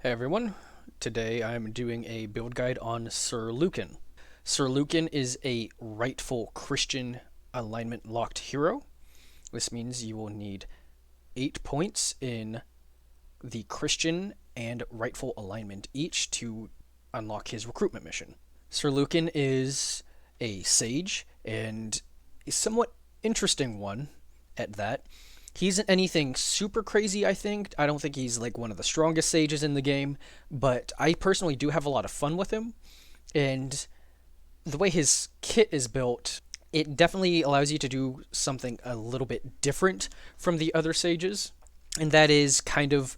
Hey everyone, today I'm doing a build guide on Sir Lucan. Sir Lucan is a rightful Christian alignment locked hero. This means you will need 8 points in the Christian and rightful alignment each to unlock his recruitment mission. Sir Lucan is a sage and a somewhat interesting one at that. He isn't anything super crazy, I think. I don't think he's like one of the strongest sages in the game, but I personally do have a lot of fun with him. And the way his kit is built, it definitely allows you to do something a little bit different from the other sages. And that is kind of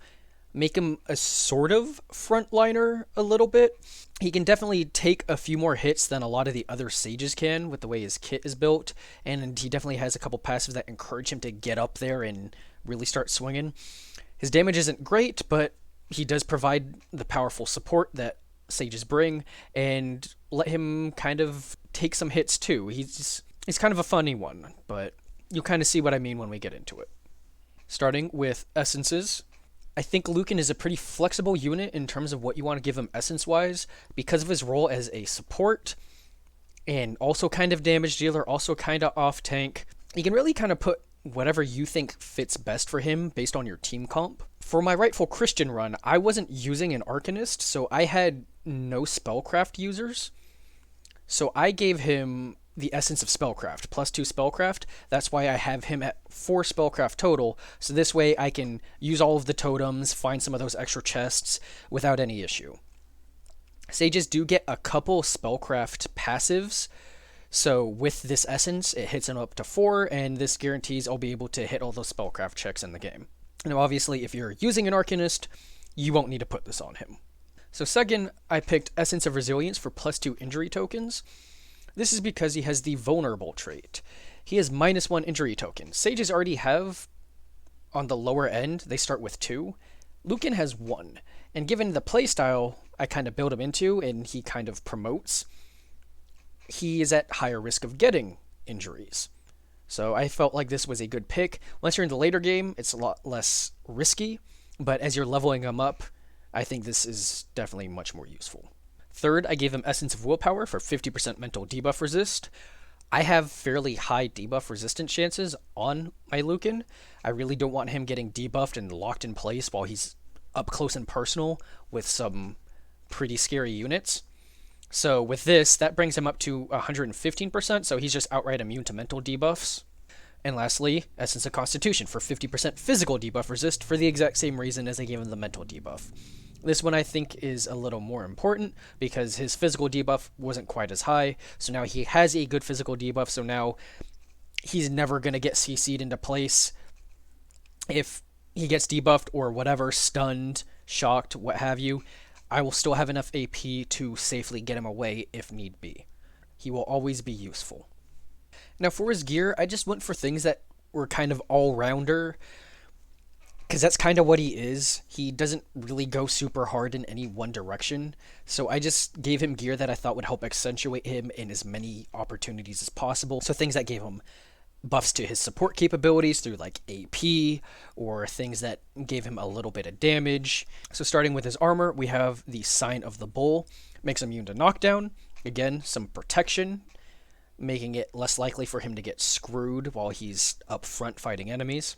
make him a sort of frontliner a little bit. He can definitely take a few more hits than a lot of the other sages can with the way his kit is built, and he definitely has a couple passives that encourage him to get up there and really start swinging. His damage isn't great, but he does provide the powerful support that sages bring, and let him kind of take some hits too. He's kind of a funny one, but you'll kind of see what I mean when we get into it. Starting with essences, I think Lucan is a pretty flexible unit in terms of what you want to give him essence-wise because of his role as a support and also kind of damage dealer, also kind of off-tank. You can really kind of put whatever you think fits best for him based on your team comp. For my Rightful Christian run, I wasn't using an Arcanist, so I had no Spellcraft users. So I gave him the essence of spellcraft, +2 spellcraft. That's why I have him at 4 spellcraft total, so this way I can use all of the totems, find some of those extra chests without any issue. Sages do get a couple spellcraft passives, so with this essence it hits him up to 4, and this guarantees I'll be able to hit all those spellcraft checks in the game. Now obviously if you're using an Arcanist, you won't need to put this on him. So second, I picked Essence of Resilience for +2 injury tokens. This is because he has the vulnerable trait. He has -1 injury token. Sages already have, on the lower end, they start with 2. Lucan has 1. And given the playstyle I kind of build him into, and he kind of promotes, he is at higher risk of getting injuries. So I felt like this was a good pick. Once you're in the later game, it's a lot less risky, but as you're leveling him up, I think this is definitely much more useful. Third, I gave him Essence of Willpower for 50% mental debuff resist. I have fairly high debuff resistance chances on my Lucan. I really don't want him getting debuffed and locked in place while he's up close and personal with some pretty scary units. So with this, that brings him up to 115%, so he's just outright immune to mental debuffs. And lastly, Essence of Constitution for 50% physical debuff resist for the exact same reason as I gave him the mental debuff. This one I think is a little more important because his physical debuff wasn't quite as high, so now he has a good physical debuff, so now he's never going to get CC'd into place if he gets debuffed or whatever, stunned, shocked, what have you. I will still have enough AP to safely get him away if need be. He will always be useful. Now for his gear, I just went for things that were kind of all-rounder, because that's kind of what he is. He doesn't really go super hard in any one direction, so I just gave him gear that I thought would help accentuate him in as many opportunities as possible. So things that gave him buffs to his support capabilities through like AP, or things that gave him a little bit of damage. So starting with his armor, we have the Sign of the Bull. Makes him immune to knockdown. Again, some protection, making it less likely for him to get screwed while he's up front fighting enemies.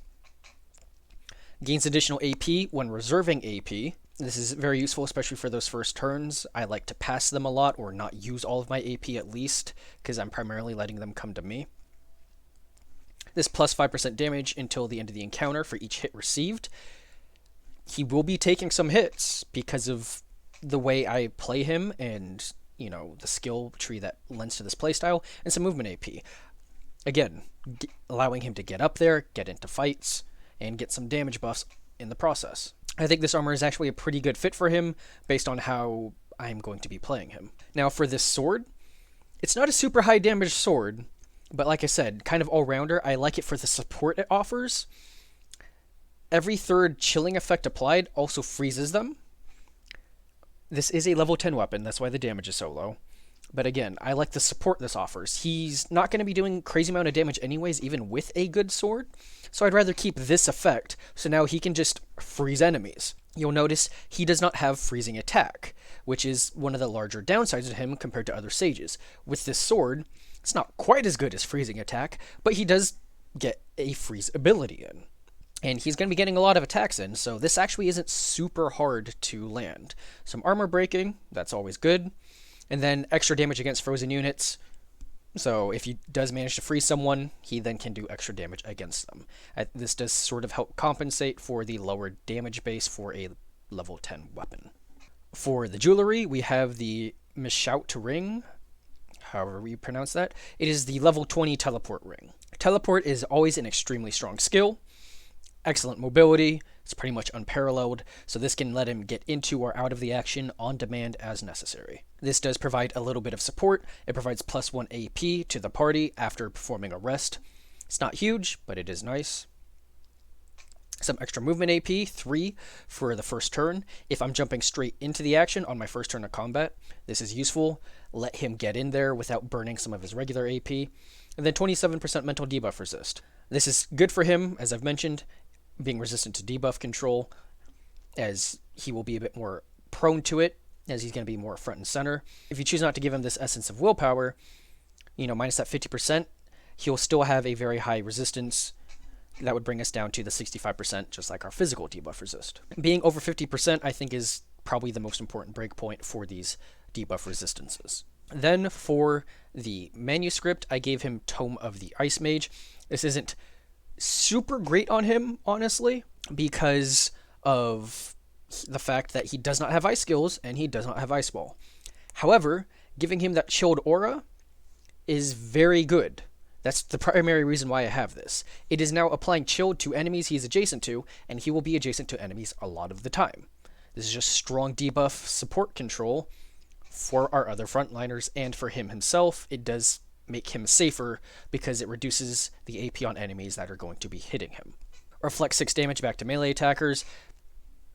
Gains additional AP when reserving AP. This is very useful, especially for those first turns. I like to pass them a lot or not use all of my AP at least, because I'm primarily letting them come to me. This plus 5% damage until the end of the encounter for each hit received. He will be taking some hits because of the way I play him and, you know, the skill tree that lends to this playstyle, and some movement AP. Again, allowing him to get up there, get into fights, and get some damage buffs in the process. I think this armor is actually a pretty good fit for him based on how I'm going to be playing him. Now for this sword, it's not a super high damage sword, but like I said, kind of all-rounder. I like it for the support it offers. Every third chilling effect applied also freezes them. This is a level 10 weapon, that's why the damage is so low. But again, I like the support this offers. He's not going to be doing crazy amount of damage anyways, even with a good sword. So I'd rather keep this effect, so now he can just freeze enemies. You'll notice he does not have freezing attack, which is one of the larger downsides of him compared to other sages. With this sword, it's not quite as good as freezing attack, but he does get a freeze ability in. And he's going to be getting a lot of attacks in, so this actually isn't super hard to land. Some armor breaking, that's always good. And then extra damage against frozen units. So if he does manage to freeze someone, he then can do extra damage against them. This does sort of help compensate for the lower damage base for a level 10 weapon. For the jewelry, we have the Mishout ring, however you pronounce that. It is the level 20 teleport ring. Teleport is always an extremely strong skill. Excellent mobility, it's pretty much unparalleled, so this can let him get into or out of the action on demand as necessary. This does provide a little bit of support. It provides +1 AP to the party after performing a rest. It's not huge, but it is nice. Some extra movement AP, 3 for the first turn. If I'm jumping straight into the action on my first turn of combat, this is useful. Let him get in there without burning some of his regular AP. And then 27% mental debuff resist. This is good for him, as I've mentioned, being resistant to debuff control, as he will be a bit more prone to it, as he's going to be more front and center. If you choose not to give him this essence of willpower, minus that 50%, he'll still have a very high resistance. That would bring us down to the 65%, just like our physical debuff resist. Being over 50%, I think, is probably the most important breakpoint for these debuff resistances. Then for the manuscript, I gave him Tome of the Ice Mage. This isn't super great on him, honestly, because of the fact that he does not have ice skills and he does not have ice ball. However, giving him that chilled aura is very good. That's the primary reason why I have this. It is now applying chilled to enemies he's adjacent to, and he will be adjacent to enemies a lot of the time. This is just strong debuff support control for our other frontliners and for him himself. It does make him safer because it reduces the AP on enemies that are going to be hitting him. Reflect 6 damage back to melee attackers.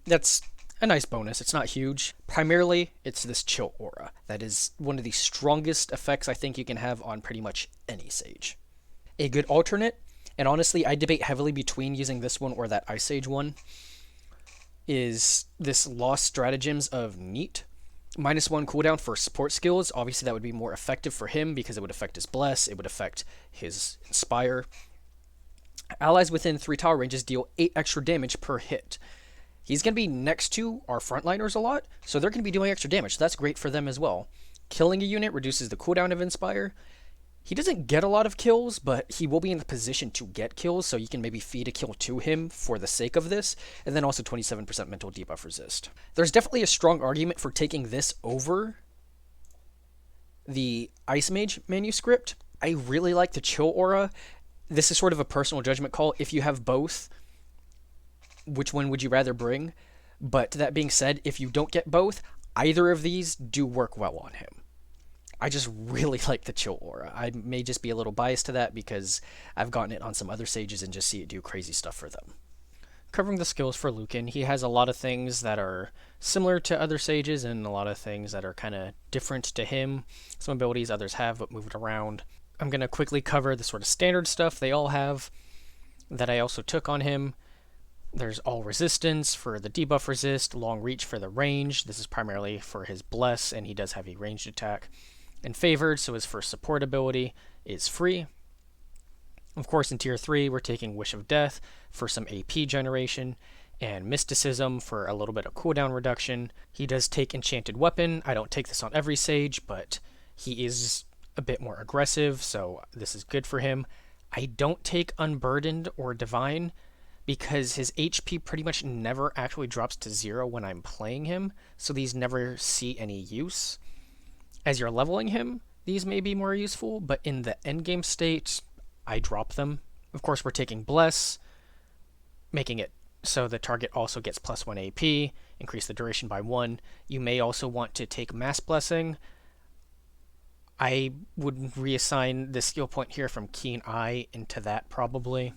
That's a nice bonus. It's not huge. Primarily, it's this chill aura. That is one of the strongest effects I think you can have on pretty much any sage. A good alternate, and honestly I debate heavily between using this one or that Ice Sage one, is this Lost Stratagems of Neat. -1 cooldown for support skills. Obviously that would be more effective for him because it would affect his Bless, it would affect his Inspire. Allies within 3 tower ranges deal 8 extra damage per hit. He's going to be next to our frontliners a lot, so they're going to be doing extra damage, so that's great for them as well. Killing a unit reduces the cooldown of Inspire. He doesn't get a lot of kills, but he will be in the position to get kills, so you can maybe feed a kill to him for the sake of this, and then also 27% mental debuff resist. There's definitely a strong argument for taking this over the Ice Mage manuscript. I really like the Chill Aura. This is sort of a personal judgment call. If you have both, which one would you rather bring? But that being said, if you don't get both, either of these do work well on him. I just really like the Chill Aura. I may just be a little biased to that because I've gotten it on some other sages and just see it do crazy stuff for them. Covering the skills for Lucan, he has a lot of things that are similar to other sages and a lot of things that are kind of different to him. Some abilities others have but moved around. I'm going to quickly cover the sort of standard stuff they all have that I also took on him. There's all resistance for the debuff resist, long reach for the range. This is primarily for his Bless, and he does have a ranged attack. And favored, so his first support ability is free. Of course, in tier 3, we're taking Wish of Death for some AP generation, and Mysticism for a little bit of cooldown reduction. He does take Enchanted Weapon. I don't take this on every sage, but he is a bit more aggressive, so this is good for him. I don't take Unburdened or Divine because his HP pretty much never actually drops to 0 when I'm playing him, so these never see any use. As you're leveling him, these may be more useful, but in the endgame state, I drop them. Of course, we're taking Bless, making it so the target also gets +1 AP, increase the duration by 1. You may also want to take Mass Blessing. I would reassign the skill point here from Keen Eye into that, probably.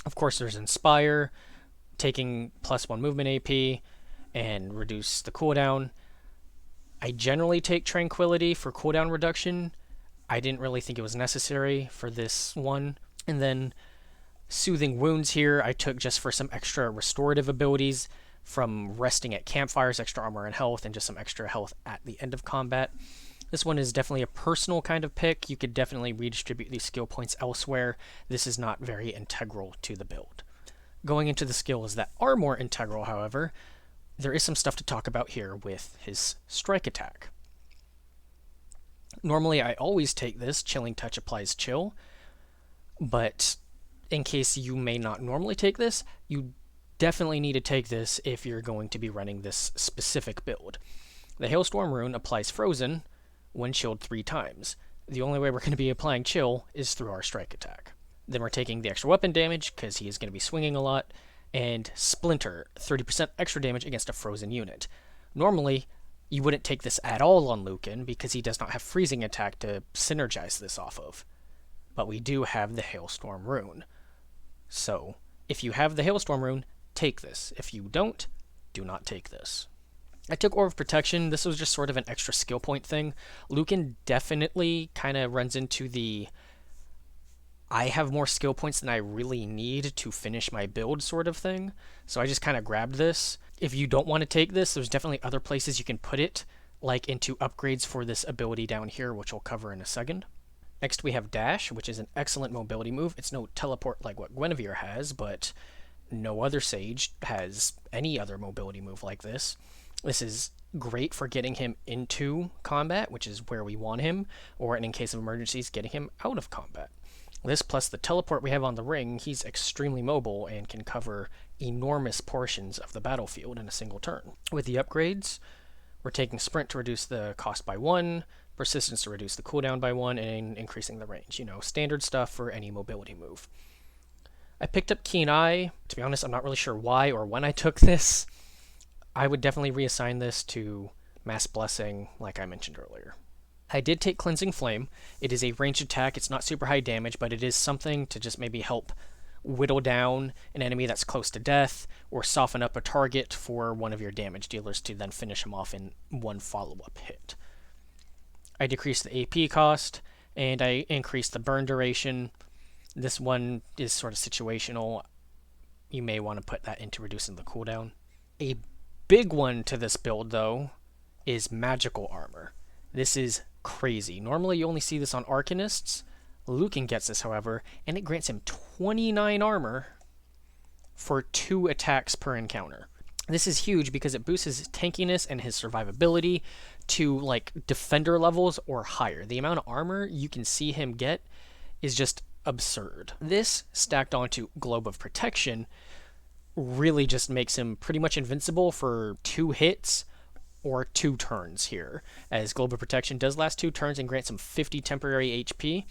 Of course, there's Inspire, taking +1 movement AP, and reduce the cooldown. I generally take Tranquility for cooldown reduction. I didn't really think it was necessary for this one. And then Soothing Wounds here I took just for some extra restorative abilities from resting at campfires, extra armor and health, and just some extra health at the end of combat. This one is definitely a personal kind of pick. You could definitely redistribute these skill points elsewhere. This is not very integral to the build. Going into the skills that are more integral, however, there is some stuff to talk about here with his strike attack. Normally I always take this, Chilling Touch applies chill, but in case you may not normally take this, you definitely need to take this if you're going to be running this specific build. The Hailstorm rune applies frozen when chilled 3 times. The only way we're going to be applying chill is through our strike attack. Then we're taking the extra weapon damage because he is going to be swinging a lot, and Splinter, 30% extra damage against a frozen unit. Normally, you wouldn't take this at all on Lucan because he does not have freezing attack to synergize this off of. But we do have the Hailstorm rune. So, if you have the Hailstorm rune, take this. If you don't, do not take this. I took Orb of Protection. This was just sort of an extra skill point thing. Lucan definitely kind of runs into the I have more skill points than I really need to finish my build sort of thing. So I just kind of grabbed this. If you don't want to take this, there's definitely other places you can put it, like into upgrades for this ability down here, which we'll cover in a second. Next we have Dash, which is an excellent mobility move. It's no teleport like what Guinevere has, but no other Sage has any other mobility move like this. This is great for getting him into combat, which is where we want him, or in case of emergencies, getting him out of combat. This plus the teleport we have on the ring, he's extremely mobile and can cover enormous portions of the battlefield in a single turn. With the upgrades, we're taking Sprint to reduce the cost by 1, Persistence to reduce the cooldown by 1, and increasing the range. You know, standard stuff for any mobility move. I picked up Keen Eye. To be honest, I'm not really sure why or when I took this. I would definitely reassign this to Mass Blessing, like I mentioned earlier. I did take Cleansing Flame. It is a ranged attack. It's not super high damage, but it is something to just maybe help whittle down an enemy that's close to death, or soften up a target for one of your damage dealers to then finish him off in one follow-up hit. I decreased the AP cost, and I increased the burn duration. This one is sort of situational. You may want to put that into reducing the cooldown. A big one to this build, though, is magical armor. This is crazy. Normally you only see this on Arcanists. Lucan gets this, however, and it grants him 29 armor for 2 attacks per encounter. This is huge because it boosts his tankiness and his survivability to like defender levels or higher. The amount of armor you can see him get is just absurd. This stacked onto Globe of Protection really just makes him pretty much invincible for 2 hits or 2 turns here, as Globe of Protection does last 2 turns and grants him 50 temporary HP.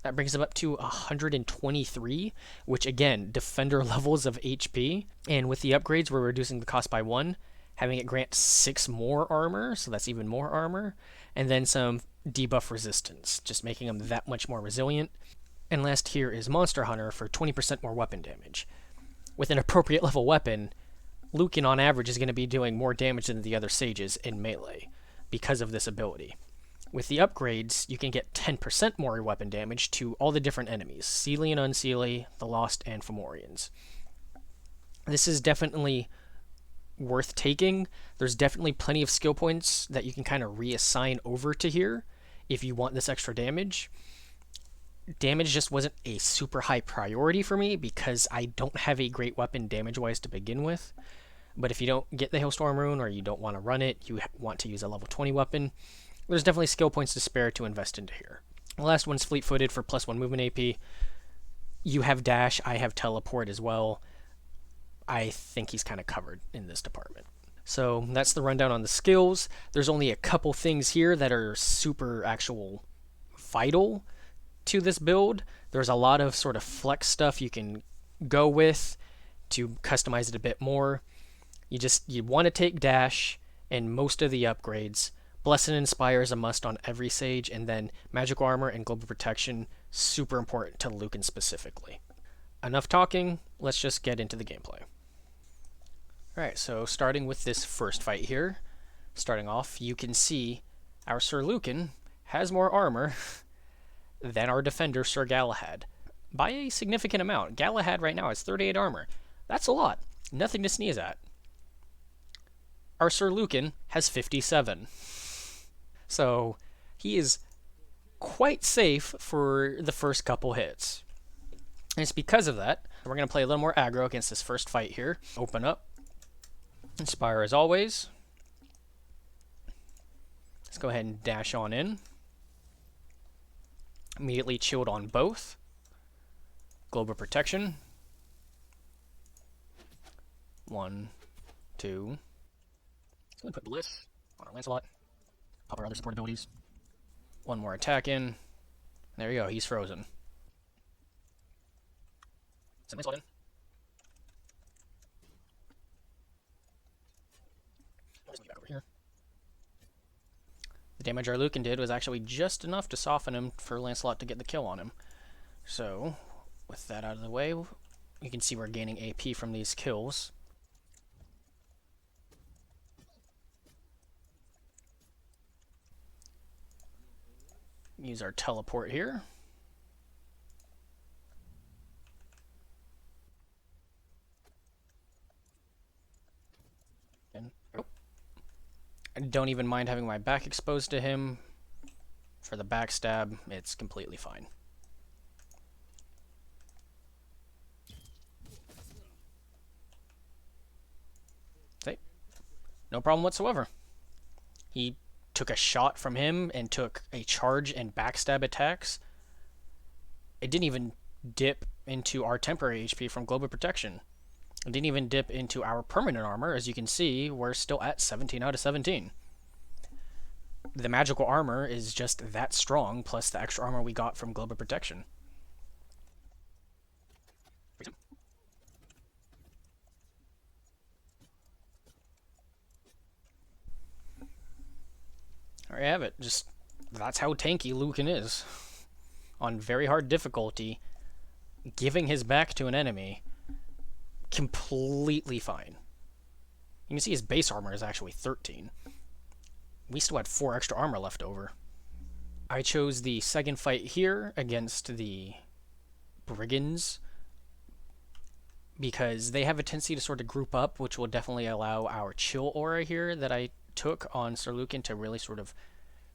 That brings him up to 123, which again, defender levels of HP. And with the upgrades, we're reducing the cost by 1, having it grant 6 more armor, so that's even more armor, and then some debuff resistance, just making him that much more resilient. And last here is Monster Hunter for 20% more weapon damage. With an appropriate level weapon, Lucan on average is going to be doing more damage than the other sages in melee because of this ability. With the upgrades, you can get 10% more weapon damage to all the different enemies, Seelie and Unseelie, the Lost, and Fomorians. This is definitely worth taking. There's definitely plenty of skill points that you can kind of reassign over to here if you want this extra damage. Damage just wasn't a super high priority for me because I don't have a great weapon damage-wise to begin with. But if you don't get the Hailstorm rune or you don't want to run it, you want to use a level 20 weapon, there's definitely skill points to spare to invest into here. The last one's Fleet-footed for +1 movement AP. You have Dash, I have Teleport as well. I think he's kind of covered in this department. So that's the rundown on the skills. There's only a couple things here that are super actual vital to this build. There's a lot of sort of flex stuff you can go with to customize it a bit more. You want to take Dash and most of the upgrades. Bless and Inspire is a must on every Sage, and then Magical Armor and Global Protection, super important to Lucan specifically. Enough talking, let's just get into the gameplay. Alright, so starting with this first fight here, starting off, you can see our Sir Lucan has more armor than our defender Sir Galahad. by a significant amount. Galahad right now has 38 armor. That's a lot. Nothing to sneeze at. Our Sir Lucan has 57. So he is quite safe for the first couple hits. And it's because of that, we're going to play a little more aggro against this first fight here. Open up. Inspire as always. Let's go ahead and dash on in. Immediately chilled on both. Globe of Protection. 1, 2. Let's go and put Bliss on our Lancelot. Pop our other support abilities. One more attack in. There you go, he's frozen. Send Lancelot in. Let's move back over here. The damage our Lucan did was actually just enough to soften him for Lancelot to get the kill on him. So, with that out of the way, you can see we're gaining AP from these kills. Use our teleport here. And I don't even mind having my back exposed to him. For the backstab, it's completely fine. See? No problem whatsoever. He took a shot from him and took a charge and backstab attacks. It didn't even dip into our temporary HP from Globe of Protection. It didn't even dip into our permanent armor. As you can see, we're still at 17 out of 17. The magical armor is just that strong, plus the extra armor we got from Globe of Protection. There you have it. Just, that's how tanky Lucan is. On very hard difficulty, giving his back to an enemy, completely fine. You can see his base armor is actually 13. We still had 4 extra armor left over. I chose the second fight here against the Brigands because they have a tendency to sort of group up, which will definitely allow our chill aura here that I took on Sir Lucan to really sort of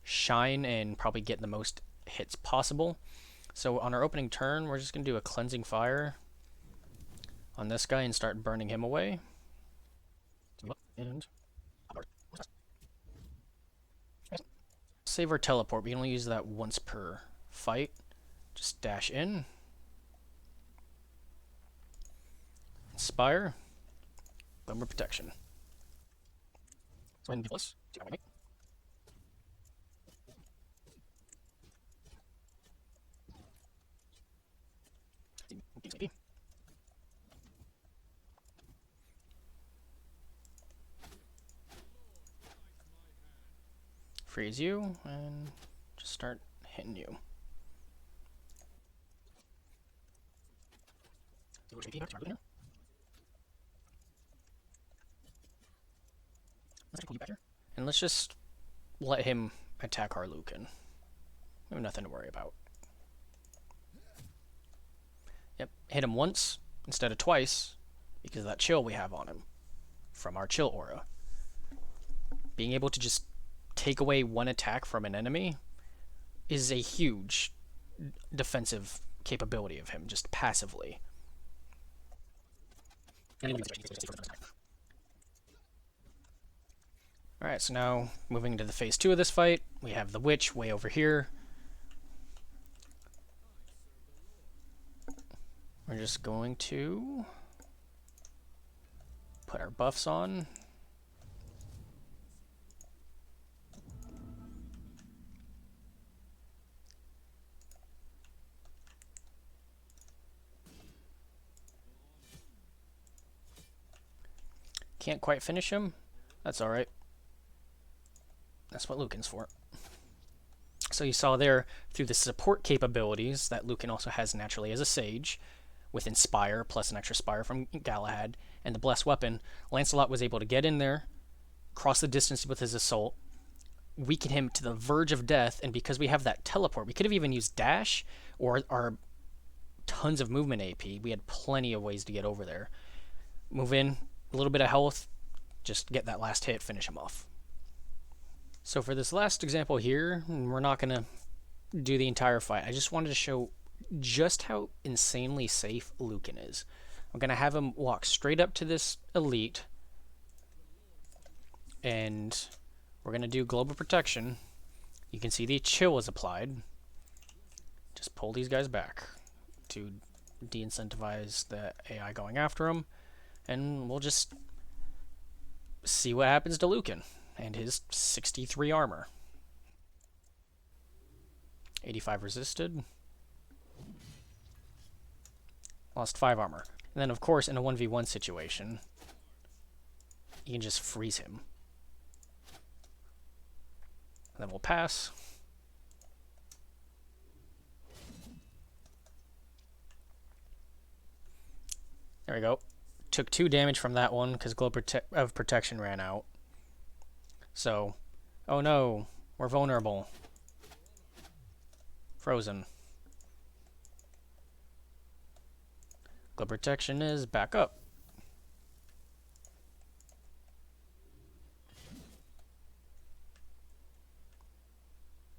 shine and probably get the most hits possible. So on our opening turn, we're just going to do a cleansing fire on this guy and start burning him away. And save our teleport. We can only use that once per fight. Just dash in. Inspire. Globe of Protection. So and plus, freeze you and just start hitting you. And let's just let him attack our Lucan. We have nothing to worry about. Yep, hit him once instead of twice because of that chill we have on him from our chill aura. Being able to just take away one attack from an enemy is a huge defensive capability of him, just passively. Alright, so now moving into the phase 2 of this fight, we have the Witch way over here. We're just going to put our buffs on. Can't quite finish him. That's alright. That's what Lucan's for. So you saw there, through the support capabilities that Lucan also has naturally as a Sage, with Inspire, plus an extra Spire from Galahad, and the Blessed Weapon, Lancelot was able to get in there, cross the distance with his Assault, weaken him to the verge of death, and because we have that teleport, we could have even used Dash, or our tons of movement AP. We had plenty of ways to get over there. Move in, a little bit of health, just get that last hit, finish him off. So for this last example here, we're not going to do the entire fight. I just wanted to show just how insanely safe Lucan is. I'm going to have him walk straight up to this elite, and we're going to do global protection. You can see the chill is applied. Just pull these guys back to de-incentivize the AI going after him, and we'll just see what happens to Lucan and his 63 armor. 85 resisted. Lost 5 armor. And then, of course, in a 1v1 situation, you can just freeze him. And then we'll pass. There we go. Took 2 damage from that one because Glow of Protection ran out. So, oh no, we're vulnerable. Frozen. Glow Protection is back up.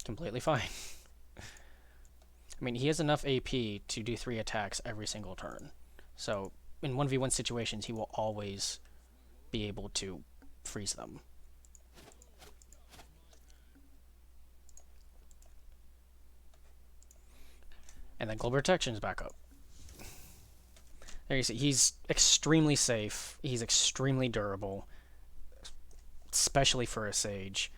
Completely fine. I mean, he has enough AP to do 3 attacks every single turn. So, in 1v1 situations, he will always be able to freeze them. And then Global Protection is back up. There you see, he's extremely safe. He's extremely durable, especially for a Sage.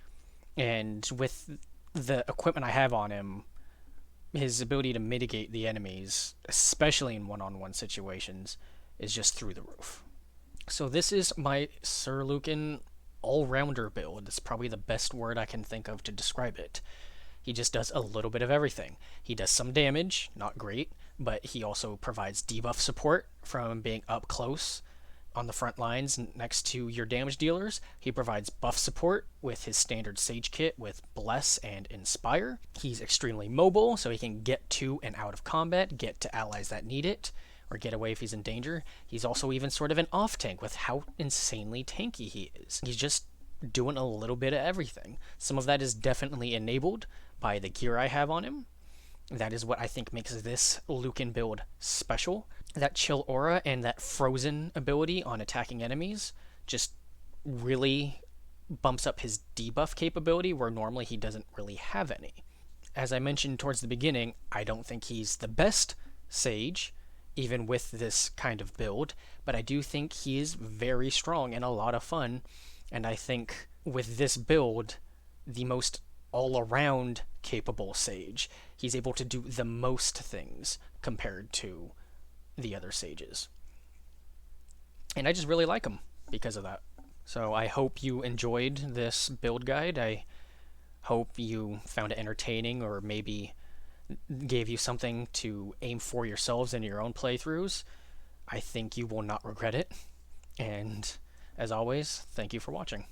And with the equipment I have on him, his ability to mitigate the enemies, especially in one-on-one situations, is just through the roof. So this is my Sir Lucan all-rounder build. It's probably the best word I can think of to describe it. He just does a little bit of everything. He does some damage, not great, but he also provides debuff support from being up close on the front lines next to your damage dealers. He provides buff support with his standard Sage kit with Bless and Inspire. He's extremely mobile, so he can get to and out of combat, get to allies that need it, or get away if he's in danger. He's also even sort of an off-tank with how insanely tanky he is. He's just doing a little bit of everything. Some of that is definitely enabled by the gear I have on him. That is what I think makes this Lucan build special. That chill aura and that frozen ability on attacking enemies just really bumps up his debuff capability where normally he doesn't really have any. As I mentioned towards the beginning, I don't think he's the best Sage, even with this kind of build, but I do think he is very strong and a lot of fun, and I think with this build, the most all-around capable Sage. He's able to do the most things compared to the other Sages. And I just really like him because of that. So I hope you enjoyed this build guide. I hope you found it entertaining or maybe gave you something to aim for yourselves in your own playthroughs. I think you will not regret it. And as always, thank you for watching.